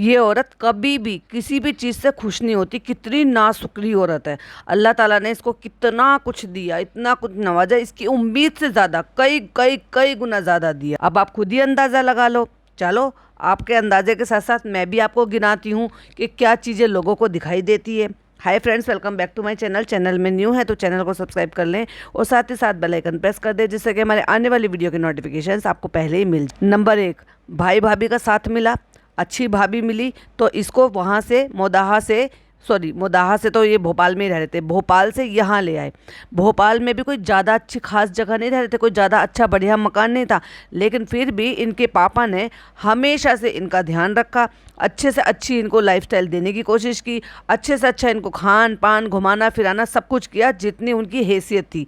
ये औरत कभी भी किसी भी चीज़ से खुश नहीं होती। कितनी नाशुक्री औरत है। अल्लाह ताला ने इसको कितना कुछ दिया, इतना कुछ नवाजा, इसकी उम्मीद से ज़्यादा कई कई कई गुना ज़्यादा दिया। अब आप खुद ही अंदाज़ा लगा लो। चलो, आपके अंदाजे के साथ साथ मैं भी आपको गिनाती हूँ कि क्या चीज़ें लोगों को दिखाई देती है। Hi friends, welcome back to my channel. Channel में न्यू है तो चैनल को सब्सक्राइब कर लें और साथ ही साथ बेल आइकन प्रेस कर दें, जिससे कि हमारे आने वाली वीडियो के नोटिफिकेशंस आपको पहले ही मिल जाए। नंबर 1, भाई भाभी का साथ मिला, अच्छी भाभी मिली तो इसको वहाँ से मोदाहा से तो ये भोपाल में ही रह रहे थे, भोपाल से यहाँ ले आए। भोपाल में भी कोई ज़्यादा अच्छी खास जगह नहीं रह रहे थे, कोई ज़्यादा अच्छा बढ़िया मकान नहीं था, लेकिन फिर भी इनके पापा ने हमेशा से इनका ध्यान रखा, अच्छे से अच्छी इनको लाइफस्टाइल देने की कोशिश की, अच्छे से अच्छा इनको खान पान घुमाना फिराना सब कुछ किया जितनी उनकी हैसियत थी।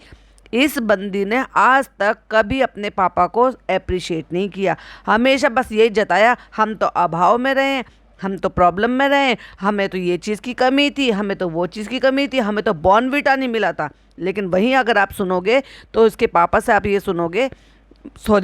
इस बंदी ने आज तक कभी अपने पापा को अप्रिशिएट नहीं किया, हमेशा बस यही जताया हम तो अभाव में रहे, हम तो प्रॉब्लम में रहे, हमें तो ये चीज़ की कमी थी, हमें तो वो चीज़ की कमी थी, हमें तो बॉर्नविटा नहीं मिला था। लेकिन वहीं अगर आप सुनोगे तो इसके पापा से आप ये सुनोगे,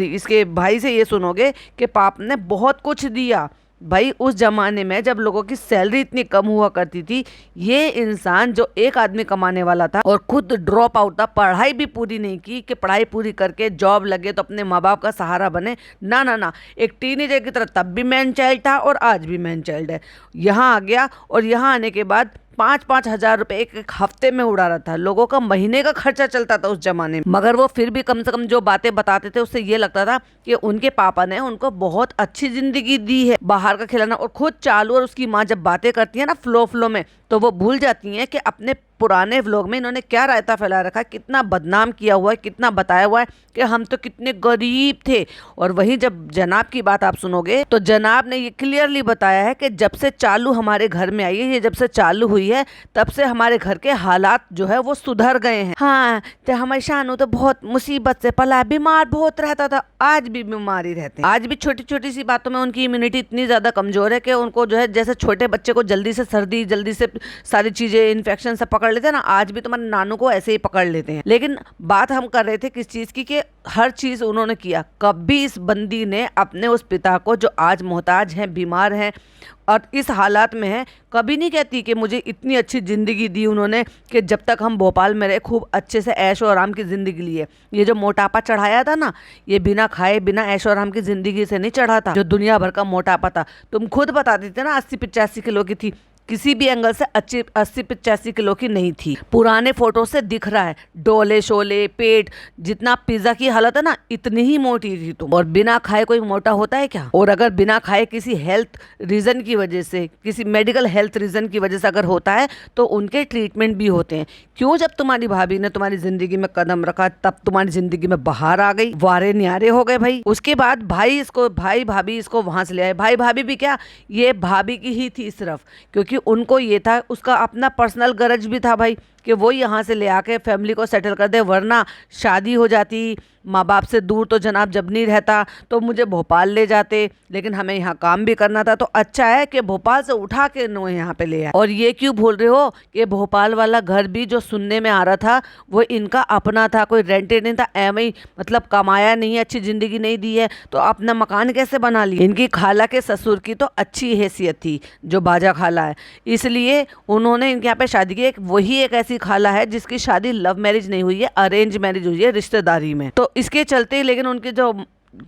इसके भाई से ये सुनोगे कि पाप ने बहुत कुछ दिया। भाई उस ज़माने में जब लोगों की सैलरी इतनी कम हुआ करती थी, ये इंसान जो एक आदमी कमाने वाला था और खुद ड्रॉप आउट था, पढ़ाई भी पूरी नहीं की कि पढ़ाई पूरी करके जॉब लगे तो अपने माँ बाप का सहारा बने, ना ना ना, एक टीनेजर की तरह तब भी मैन चाइल्ड था और आज भी मैन चाइल्ड है। यहाँ आ गया और यहाँ आने के बाद 5-5 हज़ार रुपए एक हफ्ते में उड़ा रहा था। लोगों का महीने का खर्चा चलता था उस जमाने में, मगर वो फिर भी कम से कम जो बातें बताते थे उससे ये लगता था कि उनके पापा ने उनको बहुत अच्छी जिंदगी दी है, बाहर का खिलाना। और खुद चालू और उसकी माँ जब बातें करती है ना फ्लो में, तो वो भूल जाती हैं कि अपने पुराने व्लॉग में इन्होंने क्या रायता फैला रखा है, कितना बदनाम किया हुआ है, कितना बताया हुआ है कि हम तो कितने गरीब थे। और वहीं जब जनाब की बात आप सुनोगे तो जनाब ने ये क्लियरली बताया है कि जब से चालू हमारे घर में आई है, ये जब से चालू हुई है तब से हमारे घर के हालात जो है वो सुधर गए हैं। हाँ, तो हमारे शानू तो बहुत मुसीबत से पला, बीमार बहुत रहता था, आज भी बीमारी रहते हैं। आज भी छोटी छोटी सी बातों में उनकी इम्यूनिटी इतनी ज़्यादा कमज़ोर है कि उनको जो है जैसे छोटे बच्चे को जल्दी से सर्दी, जल्दी से सारी चीज़ें इन्फेक्शन सब पकड़ लेते हैं ना, आज भी तुम्हारे नानू को ऐसे ही पकड़ लेते हैं। लेकिन बात हम कर रहे थे किस चीज़ की, कि हर चीज़ उन्होंने किया। कभी इस बंदी ने अपने उस पिता को जो आज मोहताज हैं, बीमार हैं और इस हालात में है, कभी नहीं कहती कि मुझे इतनी अच्छी ज़िंदगी दी उन्होंने कि जब तक हम भोपाल में रहे खूब अच्छे से ऐश और आराम की ज़िंदगी ली है। ये जो मोटापा चढ़ाया था ना, ये बिना खाए बिना ऐश और आराम की ज़िंदगी से नहीं चढ़ा था, जो दुनिया भर का मोटापा था। तुम खुद बता देते ना 80-85 किलो की थी, किसी भी एंगल से 80-85 किलो की नहीं थी। पुराने फोटो से दिख रहा है, डोले शोले पेट, जितना पिज्जा की हालत है ना इतनी ही मोटी थी तुम। और बिना खाए कोई मोटा होता है क्या? और अगर बिना खाए किसी हेल्थ रीजन की वजह से, किसी मेडिकल हेल्थ रीजन की वजह से अगर होता है तो उनके ट्रीटमेंट भी होते हैं। क्यों? जब तुम्हारी भाभी ने तुम्हारी जिंदगी में कदम रखा तब तुम्हारी जिंदगी में बाहर आ गई, वारे न्यारे हो गए भाई। उसके बाद भाई भाभी इसको वहां से ले आए। भाई भाभी भी क्या, ये भाभी की ही थी सिर्फ, क्योंकि उनको ये था, उसका अपना पर्सनल गरज भी था भाई कि वो यहाँ से ले आके फैमिली को सेटल कर दे, वरना शादी हो जाती, माँ बाप से दूर तो जनाब जब नहीं रहता तो मुझे भोपाल ले जाते, लेकिन हमें यहाँ काम भी करना था, तो अच्छा है कि भोपाल से उठा के नो यहाँ पे ले आए। और ये क्यों बोल रहे हो कि भोपाल वाला घर भी जो सुनने में आ रहा था वो इनका अपना था, कोई रेंटेड नहीं था, एवं ही मतलब कमाया नहीं, अच्छी ज़िंदगी नहीं दी है तो अपना मकान कैसे बना लिया? इनकी खाला के ससुर की तो अच्छी हैसियत थी, जो बाजा खाला है, इसलिए उन्होंने इनके यहाँ पे शादी की। वही एक ऐसी खाला है जिसकी शादी लव मैरिज नहीं हुई है, अरेंज मैरिज हुई है, रिश्तेदारी में। तो इसके चलते लेकिन उनके जो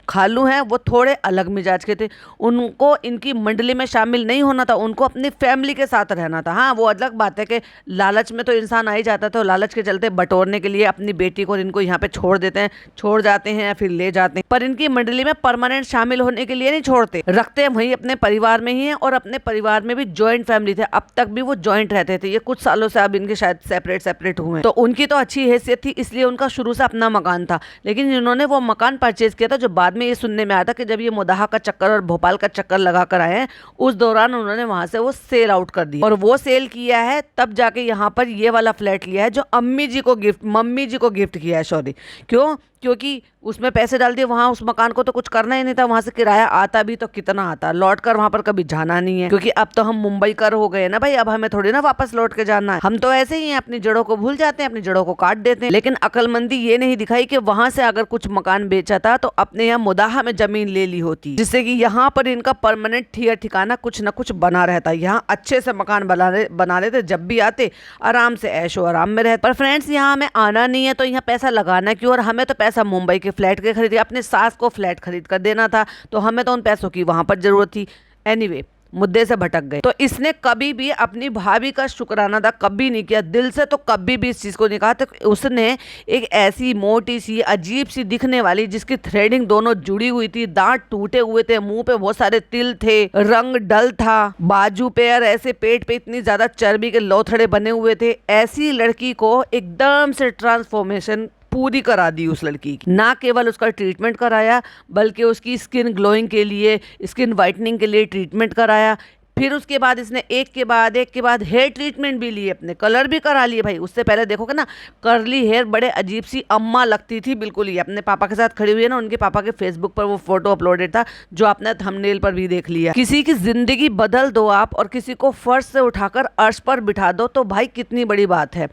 खालू हैं वो थोड़े अलग मिजाज के थे, उनको इनकी मंडली में शामिल नहीं होना था, उनको अपनी फैमिली के साथ रहना था। हाँ, वो अलग बात है कि लालच में तो इंसान आ ही जाता था, तो लालच के चलते बटोरने के लिए अपनी बेटी को इनको यहाँ पे छोड़ देते हैं, छोड़ जाते हैं या फिर ले जाते हैं, पर इनकी मंडली में परमानेंट शामिल होने के लिए नहीं छोड़ते, रखते हैं वहीं अपने परिवार में ही है। और अपने परिवार में भी जॉइंट फैमिली थे, अब तक भी वो जॉइंट रहते थे, ये कुछ सालों से अब इनके शायद सेपरेट हुए। तो उनकी तो अच्छी हैसियत थी, इसलिए उनका शुरू से अपना मकान था, लेकिन इन्होंने वो मकान परचेज किया था जो बाद में ये सुनने में आया था कि जब ये मोदाहा का चक्कर और भोपाल का चक्कर लगा कर आए हैं, उस दौरान उन्होंने वहां से वो सेल आउट कर दिया। और वो सेल किया है तब जाके यहाँ पर ये वाला फ्लैट लिया है जो मम्मी जी को गिफ्ट किया है। सॉरी, क्यों? क्योंकि उसमें पैसे डाल दिए, वहां उस मकान को तो कुछ करना ही नहीं था, वहां से किराया आता भी तो कितना आता, लौट कर वहां पर कभी जाना नहीं है, क्योंकि अब तो हम मुंबई कर हो गए ना भाई, अब हमें थोड़ी ना वापस लौट के जाना है। हम तो ऐसे ही हैं, अपनी जड़ों को भूल जाते हैं, अपनी जड़ों को काट देते हैं। लेकिन अकलमंदी ये नहीं दिखाई कि वहां से अगर कुछ मकान बेचा था तो अपने यहाँ मुदाहा में जमीन ले ली होती, जिससे कि यहाँ पर इनका परमानेंट ठिकाना कुछ ना कुछ बना रहता। यहाँ अच्छे से मकान बना लेते, जब भी आते आराम से ऐशो आराम में रहते। पर फ्रेंड्स, यहाँ हमें आना नहीं है तो यहाँ पैसा लगाना क्यों, और हमें तो पैसा मुंबई के फ्लैट के खरीद, अपने सास को फ्लैट खरीद कर देना था, तो हमें तो उन पैसों की वहां पर जरूरत थी। एनीवे, मुद्दे से भटक गए। तो इसने कभी भी अपनी भाभी का शुक्राना अदा कभी नहीं किया, दिल से तो कभी भी इस चीज को नहीं कहा। तो उसने एक ऐसी मोटी सी अजीब सी दिखने वाली, जिसकी थ्रेडिंग दोनों जुड़ी हुई थी, दांत टूटे हुए थे, मुंह पे बहुत सारे तिल थे, रंग डल था, बाजू पे और ऐसे पेट पे इतनी ज्यादा चर्बी के लोथड़े बने हुए थे, ऐसी लड़की को एकदम से ट्रांसफॉर्मेशन पूरी करा दी उस लड़की की। ना केवल उसका ट्रीटमेंट कराया, बल्कि उसकी स्किन ग्लोइंग के लिए, स्किन वाइटनिंग के लिए ट्रीटमेंट कराया। फिर उसके बाद इसने एक के बाद हेयर ट्रीटमेंट भी लिए, अपने कलर भी करा लिए। भाई उससे पहले देखोगे ना, कर्ली हेयर, बड़े अजीब सी अम्मा लगती थी बिल्कुल ही। अपने पापा के साथ खड़ी हुई है ना, उनके पापा के फेसबुक पर वो फोटो अपलोडेड था, जो आपने थंबनेल पर भी देख लिया। किसी की जिंदगी बदल दो आप, और किसी को फर्श से उठाकर अर्श पर बिठा दो, तो भाई कितनी बड़ी बात है।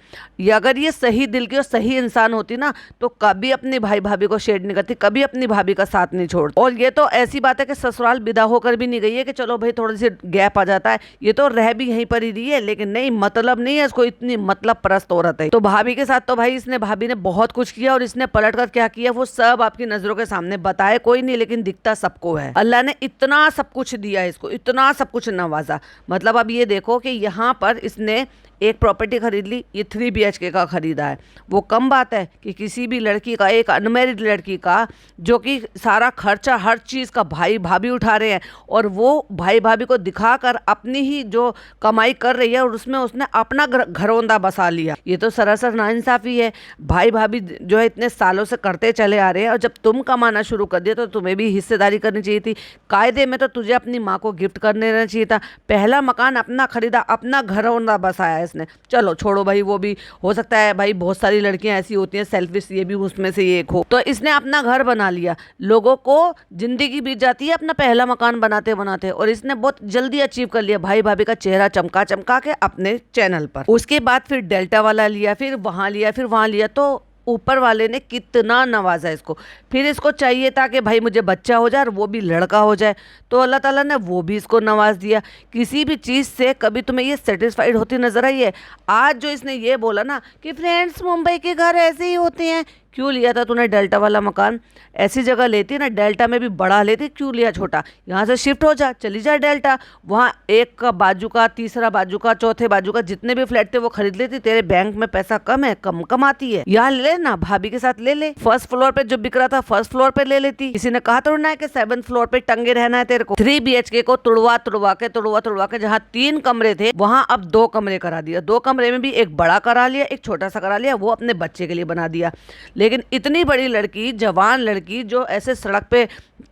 अगर ये सही दिल की और सही इंसान होती ना, तो कभी अपनी भाई भाभी को शेड नहीं करती, कभी अपनी भाभी का साथ नहीं छोड़ती। और ये तो ऐसी बात है कि ससुराल विदा होकर भी नहीं गई है कि चलो भाई थोड़ी सी गैप आ जाता है, ये तो रह भी यहीं पर ही रही है। लेकिन नहीं, मतलब नहीं है इसको, इतनी मतलब परस्त औरत है। तो भाभी के साथ तो भाई भाभी ने बहुत कुछ किया, और इसने पलट कर क्या किया वो सब आपकी नजरों के सामने। बताए कोई नहीं, लेकिन दिखता सबको है। अल्लाह ने इतना सब कुछ दिया इसको, इतना सब कुछ नवाजा। मतलब अब ये देखो कि यहाँ पर इसने एक प्रॉपर्टी खरीद ली, ये 3 BHK का खरीदा है। वो कम बात है कि किसी भी लड़की का, एक अनमैरिड लड़की का, जो कि सारा खर्चा हर चीज़ का भाई भाभी उठा रहे हैं, और वो भाई भाभी को दिखाकर अपनी ही जो कमाई कर रही है, और उसमें उसने अपना घरौंदा बसा लिया। ये तो सरासर नाइंसाफ़ी है। भाई भाभी जो है इतने सालों से करते चले आ रहे हैं, और जब तुम कमाना शुरू कर दिया तो तुम्हें भी हिस्सेदारी करनी चाहिए थी। कायदे में तो तुझे अपनी माँ को गिफ्ट कर देना चाहिए था। पहला मकान अपना खरीदा, अपना घरौंदा बसाया इसने। चलो छोड़ो भाई, वो भी हो सकता है भाई, बहुत सारी लड़कियां ऐसी होती हैं सेल्फिश, ये भी उसमें से एक हो। तो इसने अपना घर बना लिया, लोगों को जिंदगी बीत जाती है अपना पहला मकान बनाते बनाते, और इसने बहुत जल्दी अचीव कर लिया। भाई भाभी का चेहरा चमका चमका के अपने चैनल पर। उसके बाद फिर डेल्टा वाला लिया, फिर वहां लिया, फिर वहां लिया। तो ऊपर वाले ने कितना नवाजा इसको। फिर इसको चाहिए था कि भाई मुझे बच्चा हो जाए, और वो भी लड़का हो जाए, तो अल्लाह ताला ने वो भी इसको नवाज दिया। किसी भी चीज़ से कभी तुम्हें ये सेटिस्फाइड होती नजर आई है? आज जो इसने ये बोला ना कि फ्रेंड्स मुंबई के घर ऐसे ही होते हैं, क्यों लिया था तूने डेल्टा वाला मकान? ऐसी जगह लेती ना, डेल्टा में भी बड़ा लेती, क्यों लिया छोटा? यहाँ से शिफ्ट हो जा, चली जा डेल्टा, वहाँ एक का बाजू का, तीसरा बाजू का, चौथे बाजू का, जितने भी फ्लैट थे वो खरीद लेती। तेरे बैंक में पैसा कम है, कम कमाती है, यहाँ ले ना, भाभी के साथ ले ले। फर्स्ट फ्लोर पे जो बिक रहा था फर्स्ट फ्लोर पे ले लेती। किसी ने कहा थोड़ा ना है कि 7th फ्लोर पे टंगे रहना है तेरे को। 3 BHK को तुड़वा के जहाँ 3 कमरे थे, वहाँ अब 2 कमरे करा दिया। 2 कमरे में भी एक बड़ा करा लिया, एक छोटा सा करा लिया, वो अपने बच्चे के लिए बना दिया। लेकिन इतनी बड़ी लड़की, जवान लड़की, जो ऐसे सड़क पे,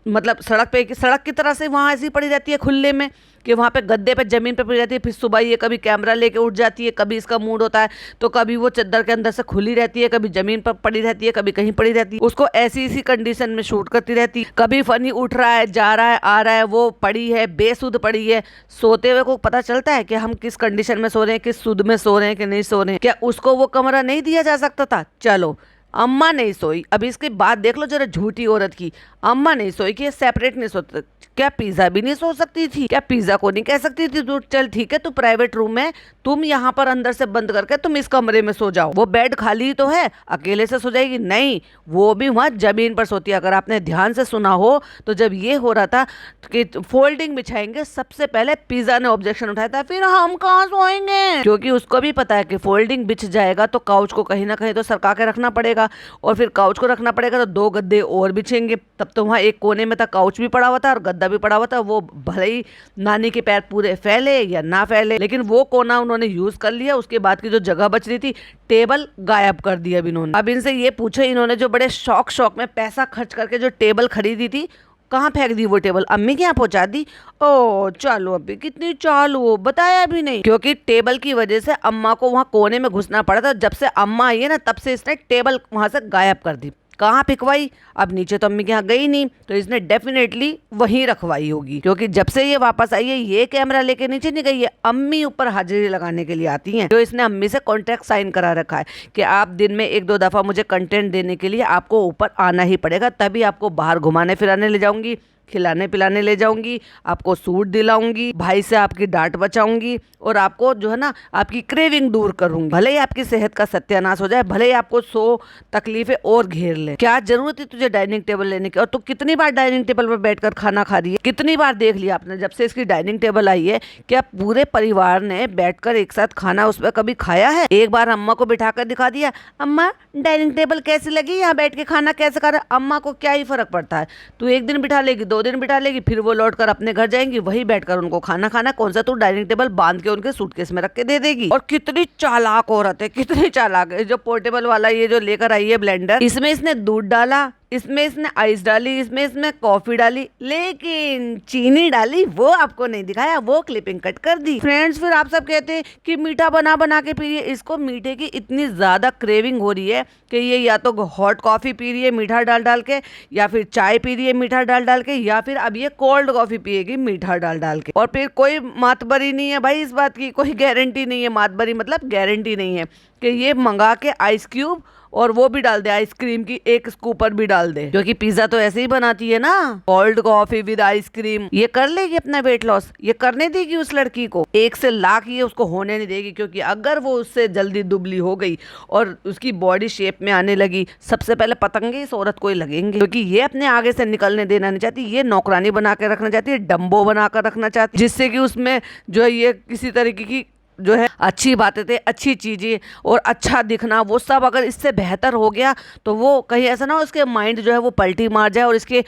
मतलब सड़क की तरह से वहाँ ऐसी पड़ी रहती है खुले में, कि वहाँ पे गद्दे पे ज़मीन पे पड़ी रहती है। फिर सुबह ये कभी कैमरा लेके उठ जाती है, कभी इसका मूड होता है तो कभी वो चद्दर के अंदर से खुली रहती है, कभी ज़मीन पर पड़ी रहती है, कभी कहीं पड़ी रहती है। उसको ऐसी इसी कंडीशन में शूट करती रहती है। कभी फनी उठ रहा है, जा रहा है, आ रहा है, वो पड़ी है, बेसुध पड़ी है। सोते हुए को पता चलता है कि हम किस कंडीशन में सो रहे हैं, किस सुध में सो रहे हैं कि नहीं सो रहे हैं। क्या उसको वो कमरा नहीं दिया जा सकता था? चलो, अम्मा नहीं सोई। अब इसकी बात देख लो जरा, झूठी औरत की। अम्मा नहीं सोई कि सेपरेट नहीं सोते, क्या पिज्जा भी नहीं सो सकती थी? क्या पिज्जा को नहीं कह सकती थी तू चल ठीक है, तू प्राइवेट रूम में, तुम यहाँ पर अंदर से बंद करके तुम इस कमरे में सो जाओ, वो बेड खाली तो है, अकेले से सो जाएगी? नहीं, वो भी वहाँ जमीन पर सोती है। अगर आपने ध्यान से सुना हो तो जब ये हो रहा था कि फोल्डिंग बिछाएंगे, सबसे पहले पिज्जा ने ऑब्जेक्शन उठाया था, फिर हम कहाँ सोएंगे, क्योंकि उसको भी पता है कि फोल्डिंग बिछ जाएगा तो काउच को कहीं ना कहीं तो सरका के रखना पड़ेगा, और फिर काउच को रखना पड़ेगा तो 2 गद्दे और बिछेंगे। तब तो वहाँ एक कोने में था, काउच भी पड़ा हुआ था और गद्दा भी पड़ा हुआ था। वो भले ही नानी के पैर पूरे फैले या ना फैले, लेकिन वो कोना उन्होंने यूज कर लिया। उसके बाद की जो जगह बच रही थी, टेबल गायब कर दिया अब इन्होंने। अब इनसे ये पूछो, इन्होंने जो बड़े शौक में पैसा खर्च करके जो टेबल खरीदी थी, कहाँ फेंक दी वो टेबल? अम्मी के यहाँ पहुंचा दी। ओ चलो, अभी कितनी चालू हो, बताया भी नहीं। क्योंकि टेबल की वजह से अम्मा को वहाँ कोने में घुसना पड़ा था। जब से अम्मा आई है ना, तब से इसने टेबल वहां से गायब कर दी। कहाँ फेंकवाई? अब नीचे तो अम्मी के यहाँ गई नहीं, तो इसने डेफिनेटली वहीं रखवाई होगी, क्योंकि जब से ये वापस आई है ये कैमरा लेके नीचे नहीं गई है, अम्मी ऊपर हाजिरी लगाने के लिए आती हैं। तो इसने अम्मी से कॉन्ट्रैक्ट साइन करा रखा है कि आप दिन में 1-2 दफा मुझे कंटेंट देने के लिए आपको ऊपर आना ही पड़ेगा, तभी आपको बाहर घुमाने फिराने ले जाऊंगी, खिलाने पिलाने ले जाऊंगी, आपको सूट दिलाऊंगी, भाई से आपकी डांट बचाऊंगी, और आपको जो है ना आपकी क्रेविंग दूर करूंगी। भले ही आपकी सेहत का सत्यानाश हो जाए, भले ही आपको 100 तकलीफें और घेर ले, क्या जरूरत है तुझे डाइनिंग टेबल लेने की? और तू कितनी बार डाइनिंग टेबल पर बैठकर खाना खा रही है? कितनी बार देख लिया आपने जब से इसकी डाइनिंग टेबल आई है, क्या पूरे परिवार ने बैठकर एक साथ खाना उस पर कभी खाया है? एक बार अम्मा को बिठाकर दिखा दिया, अम्मा डाइनिंग टेबल कैसी लगी, यहाँ बैठ के खाना कैसे खा रहा? अम्मा को क्या ही फर्क पड़ता है, तू एक दिन बिठा लेगी, 2 दिन बिठा लेगी, फिर वो लौट कर अपने घर जाएंगी, वही बैठकर उनको खाना खाना। कौन सा तू डाइनिंग टेबल बांध के उनके सूटकेस में रख के दे देगी? और कितनी चालाक औरत है, कितनी चालाक है। जो पोर्टेबल वाला ये जो लेकर आई है ब्लेंडर, इसमें इसने दूध डाला, इसमें इसने आइस डाली, इसमें इसने कॉफी डाली, लेकिन चीनी डाली वो आपको नहीं दिखाया, वो क्लिपिंग कट कर दी। फ्रेंड्स, फिर आप सब कहते हैं कि मीठा बना बना के पी रही है। इसको मीठे की इतनी ज्यादा क्रेविंग हो रही है कि ये या तो हॉट कॉफी पी रही है मीठा डाल डाल के, या फिर चाय पी रही है मीठा डाल डाल के, या फिर अब ये कोल्ड कॉफी पिएगी मीठा डाल डाल के। और फिर कोई मातबरी नहीं है भाई, इस बात की कोई गारंटी नहीं है, मातबरी मतलब गारंटी नहीं है कि ये मंगा के आइस क्यूब और वो भी डाल दे, आइसक्रीम की 1 स्कूपर भी डाल दे, क्योंकि पिज्जा तो ऐसे ही बनाती है ना, कोल्ड कॉफी विद आइसक्रीम। ये कर लेगी अपना वेट लॉस, ये करने देगी उस लड़की को, 1 से लाख ये उसको होने नहीं देगी, क्योंकि अगर वो उससे जल्दी दुबली हो गई और उसकी बॉडी शेप में आने लगी, सबसे पहले पतंगे इस औरत को ही लगेंगे, क्योंकि ये अपने आगे से निकलने देना नहीं चाहती, ये नौकरानी बना के रखना चाहती है, डम्बो बनाकर रखना चाहती है, जिससे कि उसमें जो है ये किसी तरीके की जो है अच्छी बातें थे, अच्छी चीज़ें और अच्छा दिखना, वो सब अगर इससे बेहतर हो गया तो वो कहीं ऐसा ना हो उसके माइंड जो है वो पलटी मार जाए और इसके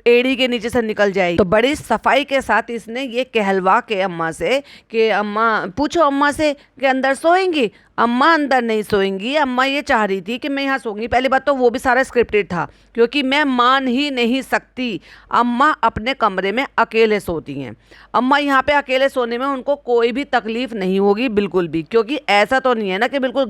एड़ी के नीचे से निकल जाए। तो बड़ी सफाई के साथ इसने ये कहलवा के अम्मा से कि अम्मा पूछो अम्मा से कि अंदर सोएंगी? अम्मा अंदर नहीं सोएंगी, अम्मा ये चाह रही थी कि मैं यहाँ सोऊंगी। पहली बात तो वो भी सारा स्क्रिप्टेड था, क्योंकि मैं मान ही नहीं सकती अम्मा अपने कमरे में अकेले सोती हैं। अम्मा यहाँ पे अकेले सोने में उनको कोई भी तकलीफ नहीं होगी बिल्कुल भी, क्योंकि ऐसा तो नहीं है ना कि बिल्कुल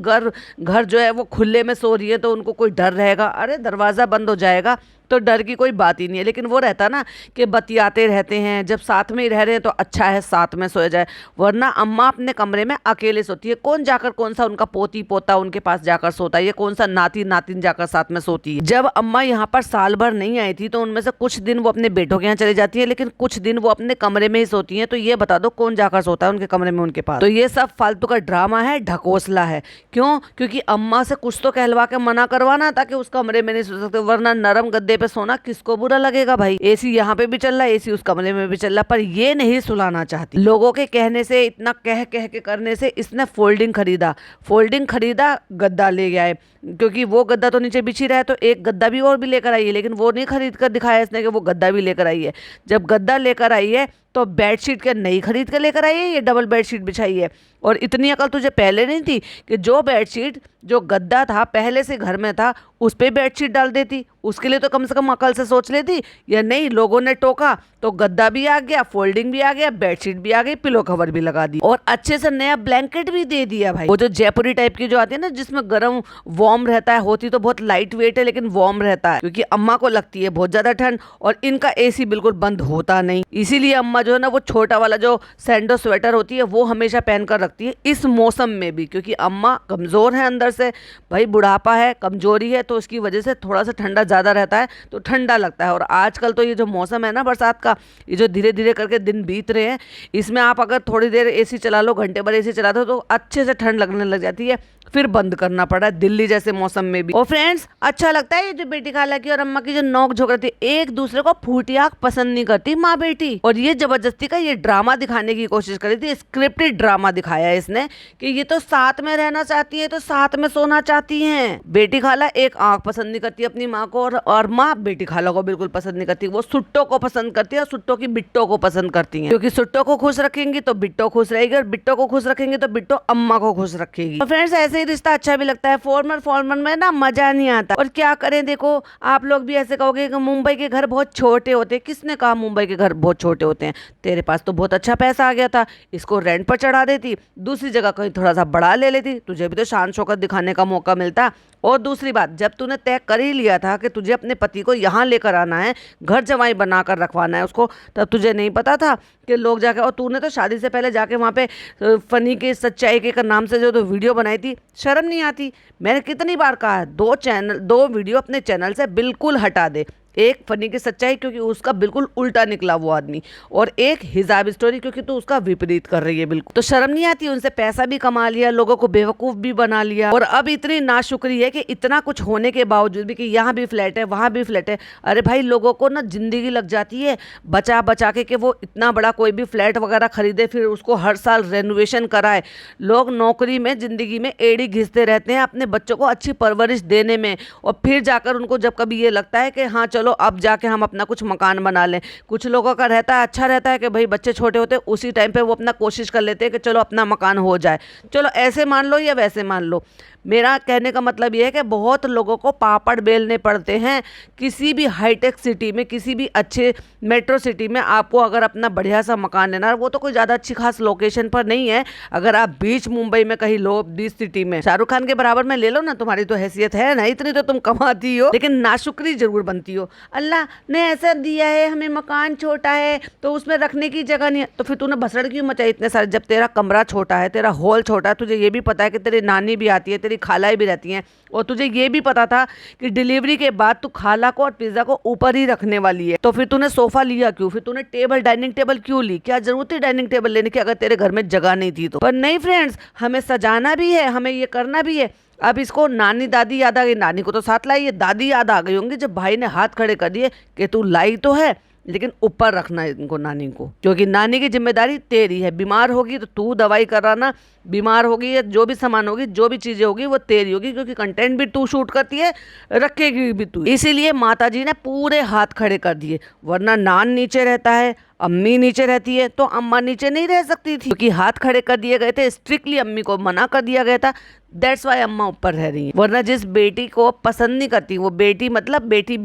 घर जो है वो खुले में सो रही है तो उनको कोई डर रहेगा। अरे दरवाज़ा बंद हो जाएगा तो डर की कोई बात ही नहीं है, लेकिन वो रहता ना कि बतियाते रहते हैं, जब साथ में ही रह रहे हैं तो अच्छा है साथ में सोया जाए, वरना अम्मा अपने कमरे में अकेले सोती है। कौन जाकर कौन सा उनका पोती पोता उनके पास जाकर सोता है, ये कौन सा नाती नातिन जाकर साथ में सोती है। जब अम्मा यहाँ पर साल भर नहीं आई थी तो उनमें से कुछ दिन वो अपने बेटों के यहाँ चली जाती है, लेकिन कुछ दिन वो अपने कमरे में ही सोती है। तो ये बता दो कौन जाकर सोता है उनके कमरे में उनके पास? तो ये सब फालतू का ड्रामा है, ढकोसला है। क्यों? क्योंकि अम्मा से कुछ तो कहलवा के मना करवाना ताकि उस कमरे में नहीं सो सकते, वरना नरम गद्दे पे सोना किसको बुरा लगेगा भाई? एसी यहाँ पे भी चल रहा है, एसी उस कमरे में भी चल रहा है, पर ये नहीं सुलाना चाहती। लोगों के कहने से, इतना कह कह के करने से इसने फोल्डिंग खरीदा, गद्दा ले गया है, क्योंकि वो गद्दा तो नीचे बिछी रहा है, तो एक गद्दा भी और भी लेकर आई है, लेकिन वो नहीं खरीद कर दिखाया इसने कि वो गद्दा भी लेकर आई है। जब गद्दा लेकर आई है तो बेडशीट क्या नई खरीद कर लेकर आई है, ये डबल बेडशीट बिछाई है। और इतनी अकल तुझे पहले नहीं थी कि जो बेडशीट जो गद्दा था पहले से घर में था उस पर बेडशीट डाल देती? उसके लिए तो कम से कम अकल से सोच लेती। या नहीं, लोगों ने टोका तो गद्दा भी आ गया, फोल्डिंग भी आ गया, बेडशीट भी आ गई, पिलो कवर भी लगा दी और अच्छे से नया ब्लैंकेट भी दे दिया भाई। वो जो जयपुरी टाइप की जो आती है ना, जिसमें गर्म वार्म रहता है, होती तो बहुत लाइट वेट है लेकिन वार्म रहता है, क्योंकि अम्मा को लगती है बहुत ज्यादा ठंड और इनका एसी बिल्कुल बंद होता नहीं। इसीलिए अम्मा जो है ना वो छोटा वाला जो सैंडो स्वेटर होती है वो हमेशा पहन कर रखती है इस मौसम में भी, क्योंकि अम्मा कमजोर है अंदर से भाई, बुढ़ापा है, कमजोरी है, तो इसकी वजह से थोड़ा सा ठंडा ज्यादा रहता है तो ठंडा लगता है। और आजकल तो ये जो मौसम है ना बरसात का, ये जो धीरे धीरे करके दिन बीत रहे हैं, इसमें आप अगर थोड़ी देर एसी चला लो, घंटे भर एसी चला दो तो अच्छे से ठंड लगने लग जाती है, फिर बंद करना पड़ा दिल्ली जैसे मौसम में भी। और फ्रेंड्स, अच्छा लगता है ये जो बेटी खाला की और अम्मा की जो नोक झोंक रहती है, एक दूसरे को फूटियाक पसंद नहीं करती माँ बेटी, और ये जबरदस्ती का ये ड्रामा दिखाने की कोशिश करी थी, स्क्रिप्टेड ड्रामा दिखाया है इसने कि ये तो साथ में रहना चाहती है, तो साथ में सोना चाहती हैं। बेटी खाला एक आंख पसंद नहीं करती अपनी माँ को, और माँ बेटी खाला को बिल्कुल पसंद नहीं करती, वो सुट्टो को पसंद करती है और सुट्टो की बिट्टो को पसंद करती है, क्योंकि सुट्टो को खुश रखेंगी तो बिट्टो खुश रहेगी और बिट्टो को खुश रखेंगे तो बिट्टो अम्मा को खुश रखेगी। तो फ्रेंड्स, ऐसे ऐसे ही रिश्ता अच्छा भी लगता है, फॉर्मल में ना मजा नहीं आता। और क्या करें, देखो आप लोग भी ऐसे कहोगे कि मुंबई के घर बहुत छोटे होते हैं। किसने कहा मुंबई के घर बहुत छोटे होते हैं? तेरे पास तो बहुत अच्छा पैसा आ गया था, इसको रेंट पर चढ़ा देती, दूसरी जगह कहीं थोड़ा सा बढ़ा ले लेती, तुझे भी तो शान शौकत दिखाने का मौका मिलता। और दूसरी बात, जब तूने तय कर ही लिया था कि तुझे अपने पति को यहाँ लेकर आना है, घर जमाई बनाकर रखवाना है उसको, तब तुझे नहीं पता था कि लोग जाके, और तूने तो शादी से पहले जाके वहाँ पे फनी के सच्चाई के नाम से जो तो वीडियो बनाई थी, शर्म नहीं आती? मैंने कितनी बार कहा है, 2 वीडियो अपने चैनल से बिल्कुल हटा दे। एक फनी की सच्चाई क्योंकि उसका बिल्कुल उल्टा निकला वो आदमी, और एक हिजाब स्टोरी क्योंकि तू उसका विपरीत कर रही है बिल्कुल। तो शर्म नहीं आती? उनसे पैसा भी कमा लिया, लोगों को बेवकूफ भी बना लिया, और अब इतनी नाशुक्री है कि इतना कुछ होने के बावजूद भी कि यहाँ भी फ्लैट है वहाँ भी फ्लैट है। अरे भाई, लोगों को ना जिंदगी लग जाती है बचा बचा के कि वो इतना बड़ा कोई भी फ्लैट वगैरह खरीदे, फिर उसको हर साल रेनोवेशन कराए। लोग नौकरी में जिंदगी में एड़ी घिसते रहते हैं अपने बच्चों को अच्छी परवरिश देने में, और फिर जाकर उनको जब कभी ये लगता है कि हाँ चलो अब जाके हम अपना कुछ मकान बना लें। कुछ लोगों का रहता है, अच्छा रहता है कि भाई बच्चे छोटे होते हैं उसी टाइम पे वो अपना कोशिश कर लेते हैं कि चलो अपना मकान हो जाए। चलो ऐसे मान लो या वैसे मान लो, मेरा कहने का मतलब ये है कि बहुत लोगों को पापड़ बेलने पड़ते हैं। किसी भी हाईटेक सिटी में, किसी भी अच्छे मेट्रो सिटी में आपको अगर अपना बढ़िया सा मकान लेना है, वो तो कोई ज़्यादा अच्छी खास लोकेशन पर नहीं है, अगर आप बीच मुंबई में कहीं लो, बीच सिटी में, शाहरुख खान के बराबर में ले लो ना, तुम्हारी तो हैसियत है ना, इतनी तो तुम कमाती हो, लेकिन नाशुक्री जरूर बनती हो। अल्लाह ने ऐसा दिया है हमें, मकान छोटा है तो उसमें रखने की जगह नहीं है, तो फिर तूने भसड़ क्यों मचाई इतने सारे? जब तेरा कमरा छोटा है, तेरा हॉल छोटा है, तुझे ये भी पता है कि तेरी नानी भी आती है, तेरी खालाएं भी रहती हैं, और तुझे ये भी पता था कि डिलीवरी के बाद तू खाला को और पिज्जा को ऊपर ही रखने वाली है, तो फिर तूने सोफा लिया क्यों? फिर तूने डाइनिंग टेबल क्यों ली? क्या जरूरत थी डाइनिंग टेबल लेने की अगर तेरे घर में जगह नहीं थी तो? पर नहीं फ्रेंड्स, हमें सजाना भी है, हमें ये करना भी है। अब इसको नानी दादी याद आ गई, नानी को तो साथ लाई है, दादी याद आ गई होंगी जब भाई ने हाथ खड़े कर दिए कि तू लाई तो है लेकिन ऊपर रखना है इनको, नानी को, क्योंकि नानी की जिम्मेदारी तेरी है। बीमार होगी तो तू दवाई कराना, बीमार होगी या जो भी सामान होगी, जो भी चीजें होगी वो तेरी होगी, क्योंकि कंटेंट भी तू शूट करती है, रखेगी भी तू। इसीलिए माता जी ने पूरे हाथ खड़े कर दिए, वरना नान नीचे रहता है, अम्मी नीचे रहती है, तो अम्मा नीचे नहीं रह सकती थी, क्योंकि हाथ खड़े कर दिए गए थे, स्ट्रिक्टली अम्मी को मना कर दिया गया था, दैट्स वाई अम्मा ऊपर रह रही है। वरना जिस बेटी को पसंद नहीं करती, वो बेटी मतलब बेटी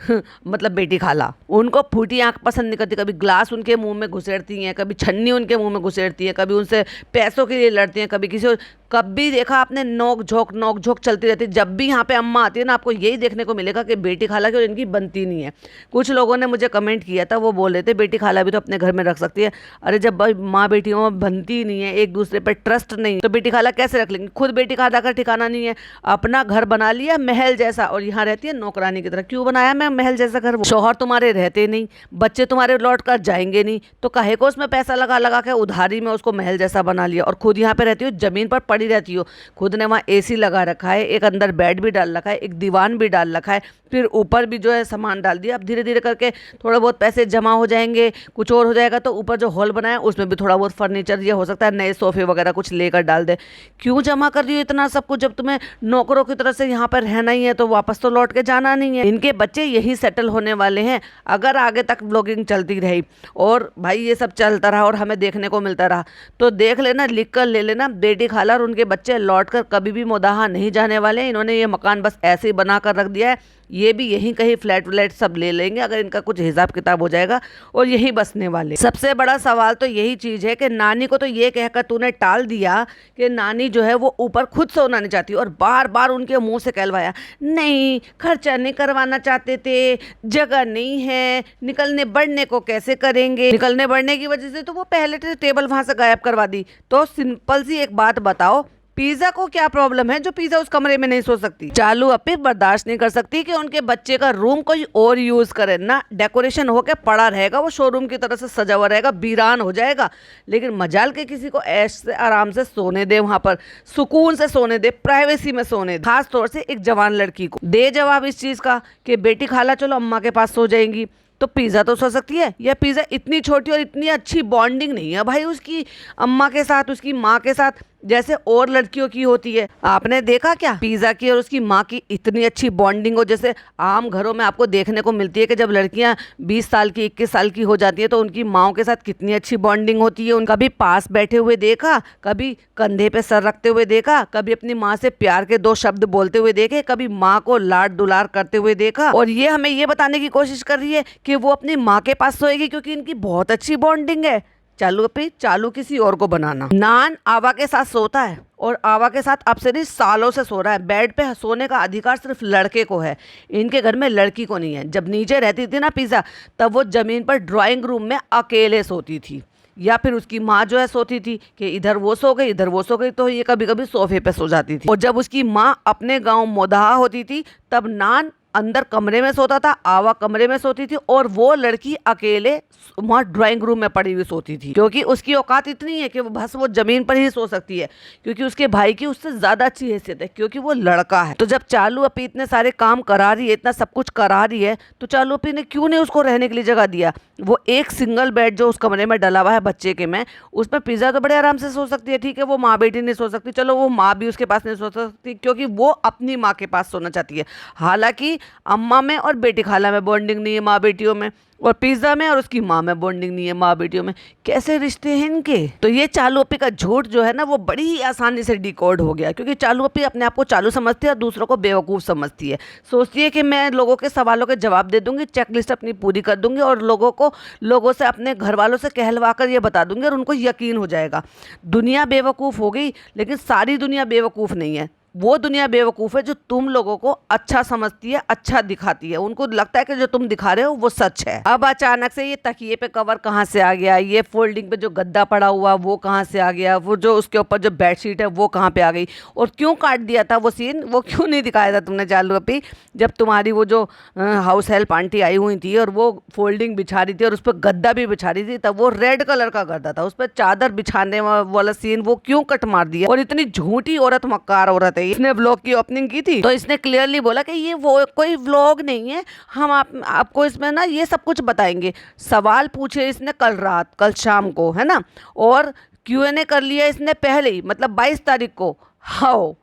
मतलब बेटी खाला, उनको फूटी आंख पसंद नहीं करती, कभी ग्लास उनके मुंह में घुसेड़ती हैं, कभी छन्नी उनके मुंह में घुसेड़ती है, कभी उनसे पैसों के लिए लड़ती हैं, कभी किसी, कभी देखा आपने नोक झोंक चलती रहती है। जब भी यहाँ पे अम्मा आती है ना, आपको यही देखने को मिलेगा कि बेटी खाला की और इनकी बनती नहीं है। कुछ लोगों ने मुझे कमेंट किया था, वो बोल रहे थे बेटी खाला भी तो अपने घर में रख सकती है। अरे जब माँ बेटियों में बनती नहीं है, एक दूसरे पर ट्रस्ट नहीं, तो बेटी खाला कैसे रख लेंगे? खुद बेटी खाला का ठिकाना नहीं है, अपना घर बना लिया महल जैसा, और यहाँ रहती है नौकरानी की तरह। क्यों बनाया मैं महल जैसा घर? शौहर तुम्हारे रहते नहीं, बच्चे तुम्हारे लौट कर जाएंगे नहीं, तो काहे को उसमें पैसा लगा के उधारी में उसको महल जैसा बना लिया, और खुद यहाँ पे रहती हो, जमीन पर पड़ी रहती हो। खुद ने वहाँ एसी लगा रखा है, एक अंदर बेड भी डाल रखा है, एक दीवान भी डाल रखा है, फिर ऊपर भी जो है सामान डाल दिया। अब धीरे धीरे करके थोड़ा बहुत पैसे जमा हो जाएंगे, कुछ और हो जाएगा, तो ऊपर जो हॉल बनाया उसमें भी थोड़ा बहुत फर्नीचर, ये हो सकता है नए सोफे वगैरह कुछ लेकर डाल दे। क्यों जमा कर दियो इतना सब कुछ? जब तुम्हें नौकरों की तरह से यहाँ पर रहना ही है तो वापस तो लौट के जाना नहीं है। इनके बच्चे यही सेटल होने वाले हैं अगर आगे तक ब्लॉगिंग चलती रही, और भाई ये सब चलता रहा और हमें देखने को मिलता रहा, तो देख लेना, लिख कर ले लेना, बेटी खाला और उनके बच्चे लौट कर कभी भी मोदाहा नहीं जाने वाले। इन्होंने ये मकान बस ऐसे ही बना कर रख दिया है, ये भी यहीं कहीं फ्लैट व्लैट सब ले लेंगे अगर इनका कुछ हिसाब किताब हो जाएगा, और यहीं बसने वाले। सबसे बड़ा सवाल तो यही चीज है कि नानी को तो ये कहकर तूने टाल दिया कि नानी जो है वो ऊपर खुद सोना नहीं चाहती, और बार बार उनके मुंह से कहलवाया, नहीं खर्चा नहीं करवाना चाहते थे, जगह नहीं है, निकलने बढ़ने को कैसे करेंगे? निकलने बढ़ने की वजह से तो वो पहले टेबल वहां से गायब करवा दी। तो सिंपल सी एक बात बताओ, पिज्जा को क्या प्रॉब्लम है जो पिज्जा उस कमरे में नहीं सो सकती? चालू अपी बर्दाश्त नहीं कर सकती कि उनके बच्चे का रूम कोई और यूज करे ना, डेकोरेशन होके पड़ा रहेगा, वो शोरूम की तरह से सजा हुआ रहेगा, वीरान हो जाएगा, लेकिन मजाल के किसी को ऐश से आराम से सोने दे, वहां पर सुकून से सोने दे, प्राइवेसी में सोने दे। खास तौर से एक जवान लड़की को दे जवाब इस चीज का कि बेटी खाला चलो अम्मा के पास सो जाएंगी, तो पिज़्ज़ा तो सो सकती है, या पिज़्ज़ा इतनी छोटी और इतनी अच्छी बॉन्डिंग नहीं है भाई उसकी अम्मा के साथ, उसकी माँ के साथ, जैसे और लड़कियों की होती है। आपने देखा क्या पिज़्ज़ा की और उसकी माँ की इतनी अच्छी बॉन्डिंग हो, जैसे आम घरों में आपको देखने को मिलती है कि जब लड़कियां 20 साल की 21 साल की हो जाती है तो उनकी माँओं के साथ कितनी अच्छी बॉन्डिंग होती है। उनका भी पास बैठे हुए देखा, कभी कंधे पे सर रखते हुए देखा, कभी अपनी माँ से प्यार के 2 शब्द बोलते हुए देखे, कभी माँ को लाड दुलार करते हुए देखा। और ये हमें ये बताने की कोशिश कर रही है कि वो अपनी माँ के पास सोएगी क्योंकि इनकी बहुत अच्छी बॉन्डिंग है। चालू पे चालू किसी और को बनाना। नान आवा के साथ सोता है और आवा के साथ अब से नहीं सालों से सो रहा है। बेड पे सोने का अधिकार सिर्फ लड़के को है, इनके घर में लड़की को नहीं है। जब नीचे रहती थी ना पिज़्ज़ा, तब वो जमीन पर ड्राइंग रूम में अकेले सोती थी, या फिर उसकी माँ जो है सोती थी कि इधर वो सो गई इधर वो सो गई, तो ये कभी कभी सोफे पे सो जाती थी। और जब उसकी माँ अपने गाँव मोदहा होती थी तब नान अंदर कमरे में सोता था, आवा कमरे में सोती थी और वो लड़की अकेले वहाँ ड्राइंग रूम में पड़ी हुई सोती थी, क्योंकि उसकी औकात इतनी है कि वो बस वो जमीन पर ही सो सकती है, क्योंकि उसके भाई की उससे ज्यादा अच्छी हैसियत है, क्योंकि वो लड़का है। तो जब चालू अपी इतने सारे काम करा रही है, इतना सब कुछ करा रही है, तो चालू अपी ने क्यों नहीं उसको रहने के लिए जगह दिया। वो एक सिंगल बेड जो उस कमरे में डला हुआ है बच्चे के में, उसमें पिज़्ज़ा तो बड़े आराम से सो सकती है। ठीक है, वो माँ बेटी नहीं सो सकती, चलो वो माँ भी उसके पास नहीं सो सकती क्योंकि वो अपनी माँ के पास सोना चाहती है। हालांकि अम्मा में और बेटी खाला में बॉन्डिंग नहीं है माँ बेटियों में, और पिज़्ज़ा में और उसकी माँ में बॉन्डिंग नहीं है माँ बेटियों में। कैसे रिश्ते हैं इनके। तो ये चालू अपी का झूठ जो है ना वो बड़ी ही आसानी से डिकोड हो गया, क्योंकि चालू अपी अपने आप को चालू समझती है और दूसरों को बेवकूफ़ समझती है। सोचती है कि मैं लोगों के सवालों के जवाब दे दूंगी, चेकलिस्ट अपनी पूरी कर दूंगी और लोगों से अपने घर वालों से कहलवा कर ये बता दूंगी और उनको यकीन हो जाएगा। दुनिया बेवकूफ़ हो गई, लेकिन सारी दुनिया बेवकूफ़ नहीं है। वो दुनिया बेवकूफ़ है जो तुम लोगों को अच्छा समझती है, अच्छा दिखाती है। उनको लगता है कि जो तुम दिखा रहे हो वो सच है। अब अचानक से ये तकिए पे कवर कहाँ से आ गया, ये फोल्डिंग पे जो गद्दा पड़ा हुआ वो कहाँ से आ गया, वो जो उसके ऊपर जो बेडशीट है वो कहाँ पे आ गई, और क्यों काट दिया था वो सीन, वो क्यों नहीं दिखाया था तुमने चालू अपी, जब तुम्हारी वो जो हाउस हेल्प आंटी आई हुई थी और वो फोल्डिंग बिछा रही थी और उस पर गद्दा भी बिछा रही थी, तब वो रेड कलर का गद्दा था, उस पर चादर बिछाने वाला सीन वो क्यों कट मार दिया। और इतनी झूठी औरत, मक्कार औरत है। इसने व्लॉग की ओपनिंग की थी तो इसने क्लियरली बोला कि ये वो कोई व्लॉग नहीं है, हम आपको इसमें ना ये सब कुछ बताएंगे। सवाल पूछे इसने कल शाम को, है ना, और Q&A कर लिया इसने पहले ही, मतलब 22 तारीख को। हाउ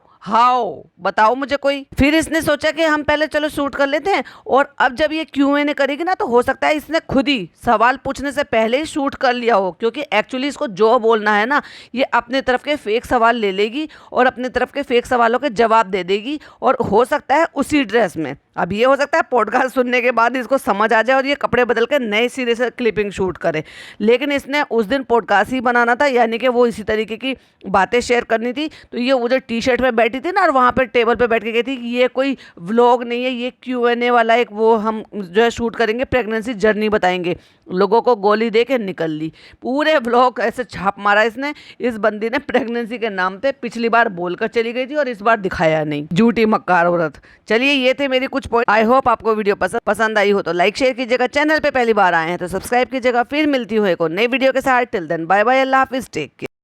बताओ मुझे कोई। फिर इसने सोचा कि हम पहले चलो शूट कर लेते हैं, और अब जब ये Q&A करेगी ना तो हो सकता है इसने खुद ही सवाल पूछने से पहले ही शूट कर लिया हो, क्योंकि एक्चुअली इसको जो बोलना है ना ये अपने तरफ के फेक सवाल ले लेगी और अपने तरफ के फेक सवालों के जवाब दे देगी, और हो सकता है उसी ड्रेस में। अब ये हो सकता है पॉडकास्ट सुनने के बाद इसको समझ आ जाए और ये कपड़े बदल कर नए सिरे से क्लिपिंग शूट करे, लेकिन इसने उस दिन पॉडकास्ट ही बनाना था, यानी कि वो इसी तरीके की बातें शेयर करनी थी। तो ये वो जो टी-शर्ट में बैठी थी ना और वहाँ पर टेबल पे बैठ के गई थी कि ये कोई व्लॉग नहीं है, ये Q&A वाला एक वो हम जो है शूट करेंगे, प्रेगनेंसी जर्नी बताएंगे। लोगों को गोली दे के निकल ली, पूरे व्लॉग ऐसे छाप मारा इसने। इस बंदी ने प्रेगनेंसी के नाम पे पिछली बार बोलकर चली गई थी और इस बार दिखाया नहीं, झूठी मक्कार औरत। चलिए ये थे मेरी कुछ पॉइंट। आई होप आपको वीडियो पसंद आई हो तो लाइक शेयर कीजिएगा, चैनल पे पहली बार आए हैं तो सब्सक्राइब कीजिएगा। फिर मिलती हूँ एक और नई वीडियो के साथ। टिल देन बाय बाय, अल्लाह हाफिज, टेक केयर।